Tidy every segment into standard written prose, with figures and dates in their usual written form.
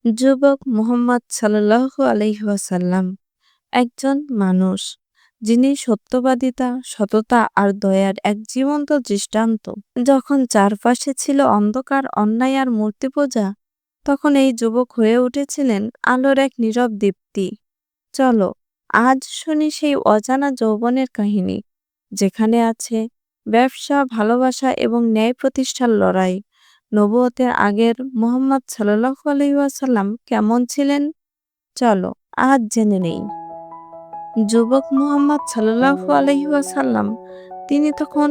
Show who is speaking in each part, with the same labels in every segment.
Speaker 1: যুবক মুহাম্মদ সাল্লাল্লাহু আলাইহি ওয়াসাল্লাম একজন মানুষ যিনি সত্যবাদিতা, সততা আর দয়ার এক জীবন্ত দৃষ্টান্ত। যখন চারপাশে ছিল অন্ধকার, অন্যায় আর মূর্তি পূজা, তখন এই যুবক হয়ে উঠেছিলেন আলোর এক নীরব দীপ্তি। চলো আজ শুনি সেই অজানা যৌবনের কাহিনী, যেখানে আছে ব্যবসা, ভালোবাসা এবং ন্যায় প্রতিষ্ঠার লড়াই। নবুয়তের আগের মুহাম্মদ সাল্লাল্লাহু আলাইহি ওয়াসাল্লাম কেমন ছিলেন, চলো আজ জেনে নেই। যুবক মুহাম্মদ সাল্লাল্লাহু আলাইহি ওয়াসাল্লাম তিনি তখন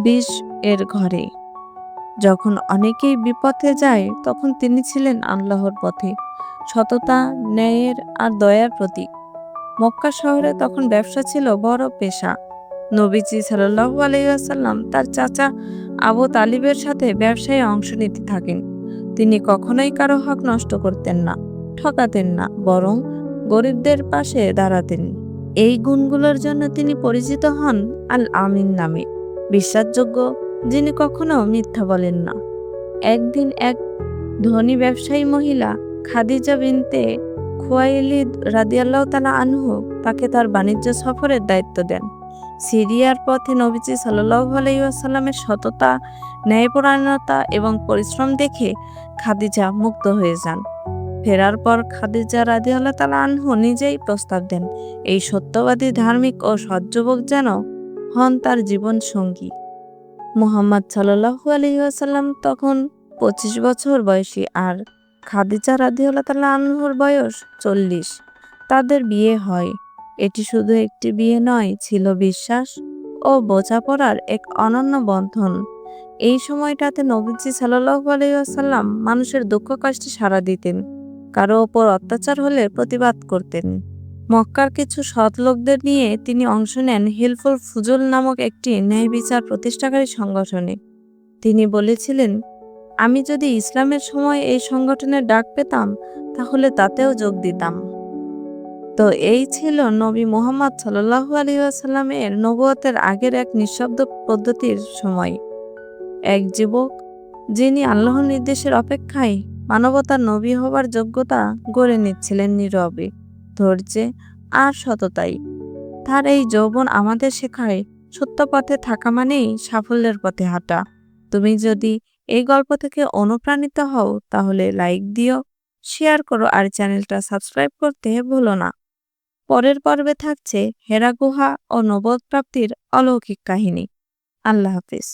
Speaker 1: ২০ এর ঘরে। যখন অনেকেই বিপথে যায়, তখন তিনি ছিলেন আল্লাহর পথে, সততা, ন্যায়ের আর দয়ার প্রতীক। মক্কা শহরে তখন ব্যবসা ছিল বড় পেশা। নবীজি সাল্লাল্লাহু আলাইহি ওয়াসাল্লাম তার চাচা আবু তালিবের সাথে ব্যবসায় অংশ নিতে থাকেন। তিনি কখনোই কারো হক নষ্ট করতেন না, ঠকাতেন না, বরং গরিবদের পাশে দাঁড়াতেন। এই গুণগুলোর জন্য তিনি পরিচিত হন আল আমিন নামে, বিশ্বাসযোগ্য, যিনি কখনো মিথ্যা বলেন না। একদিন এক ধনী ব্যবসায়ী মহিলা খাদিজা বিনতে খুয়াইলিদ রাদিয়াল্লাহু তাআলা আনহু তাকে তার বাণিজ্য সফরের দায়িত্ব দেন। সিরিয়ার পথে নবীজি সাল্লাল্লাহু আলাইহি ওয়াসাল্লামের সততা, ন্যায়পরায়ণতা এবং পরিশ্রম দেখে খাদিজা মুগ্ধ হয়ে যান। ফেরার পর খাদিজা রাদিয়াল্লাহু তাআলা আনহু নিজেই প্রস্তাব দেন, এই সত্যবাদী, ধার্মিক ও সৎ যুবক যেন হন তার জীবন সঙ্গী। মুহাম্মদ সাল্লাল্লাহু আলাইহি ওয়াসাল্লাম তখন ২৫ বছর বয়সী আর খাদিজা রাদিয়াল্লাহু তাআলা আনহুর বয়স ৪০। তাদের বিয়ে হয়। এটি শুধু একটি বিয়ে নয়, ছিল বিশ্বাস ও বোঝাপড়ার এক অনন্য বন্ধন। এই সময়টাতে নবীজি সাল্লাল্লাহু আলাইহি ওয়াসাল্লাম মানুষের দুঃখ কষ্টে সাড়া দিতেন, কারো ওপর অত্যাচার হলে প্রতিবাদ করতেন। মক্কার কিছু সৎ লোকদের নিয়ে তিনি অংশ নেন হিলফুল ফুজুল নামক একটি ন্যায় বিচার প্রতিষ্ঠাকারী সংগঠনে। তিনি বলেছিলেন, আমি যদি ইসলামের সময় এই সংগঠনের ডাক পেতাম, তাহলে তাতেও যোগ দিতাম। তো এই ছিল নবী মুহাম্মদ সাল্লাল্লাহু আলাইহি ওয়াসাল্লামের নবুয়তের আগের এক নিঃশব্দ পদ্ধতির সময়। এক যুবক যিনি আল্লাহর নির্দেশের অপেক্ষায় মানবতার নবী হবার যোগ্যতা গড়ে নিচ্ছিলেন নীরবে, ধৈর্যে আর সততায়। তার এই যৌবন আমাদের শেখায়, সত্য পথে থাকা মানেই সাফল্যের পথে হাঁটা। তুমি যদি এই গল্প থেকে অনুপ্রাণিত হও, তাহলে লাইক দিও, শেয়ার করো আর চ্যানেলটা সাবস্ক্রাইব করতে ভুলো না। পরের পর্বে থাকছে হেরা গুহা ও নবুয়ত প্রাপ্তির অলৌকিক কাহিনী। আল্লাহ হাফিজ।